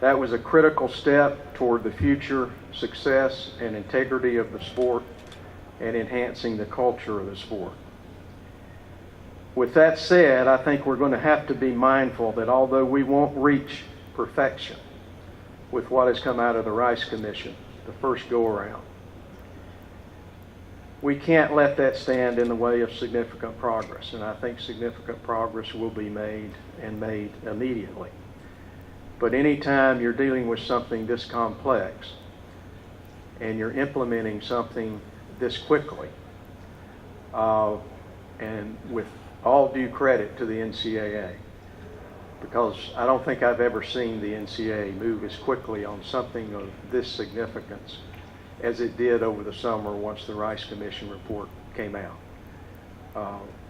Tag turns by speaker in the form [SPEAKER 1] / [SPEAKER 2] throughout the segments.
[SPEAKER 1] That was a critical step toward the future success and integrity of the sport and enhancing the culture of the sport. With that said, I think we're going to have to be mindful that although we won't reach perfection with what has come out of the Rice Commission the first go-around, we can't let that stand in the way of significant progress, and I think significant progress will be made and made immediately. But anytime you're dealing with something this complex and you're implementing something this quickly, and with all due credit to the NCAA, because I don't think I've ever seen the NCAA move as quickly on something of this significance as it did over the summer once the Rice Commission report came out.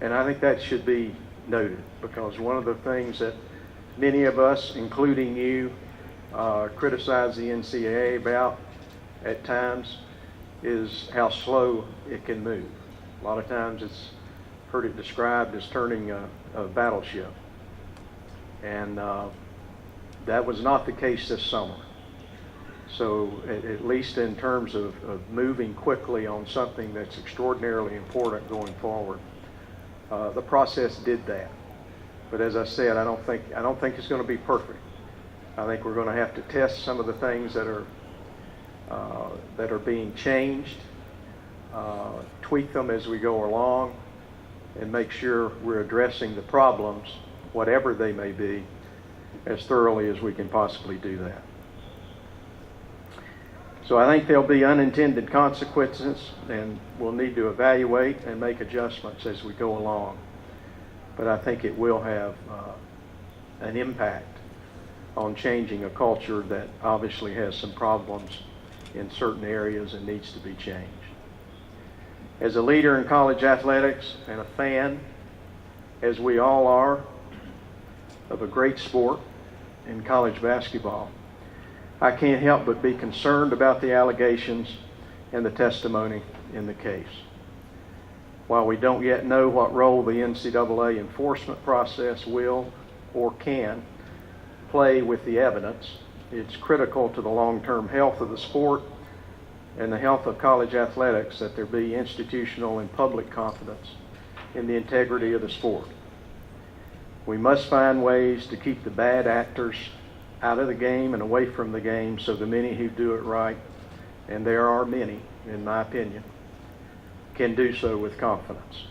[SPEAKER 1] And I think that should be noted, because one of the things that many of us, including you, criticize the NCAA about at times is how slow it can move. A lot of times it's heard it described as turning a battleship. And that was not the case this summer. So at least in terms of moving quickly on something that's extraordinarily important going forward, the process did that. But as I said, I don't think it's going to be perfect. I think we're going to have to test some of the things that are being changed, tweak them as we go along, and make sure we're addressing the problems, whatever they may be, as thoroughly as we can possibly do that. So I think there'll be unintended consequences, and we'll need to evaluate and make adjustments as we go along. But I think it will have an impact on changing a culture that obviously has some problems in certain areas and needs to be changed. As a leader in college athletics and a fan, as we all are, of a great sport in college basketball, I can't help but be concerned about the allegations and the testimony in the case. While we don't yet know what role the NCAA enforcement process will or can play with the evidence, it's critical to the long-term health of the sport and the health of college athletics that there be institutional and public confidence in the integrity of the sport. We must find ways to keep the bad actors out of the game and away from the game so the many who do it right, and there are many, in my opinion, can do so with confidence.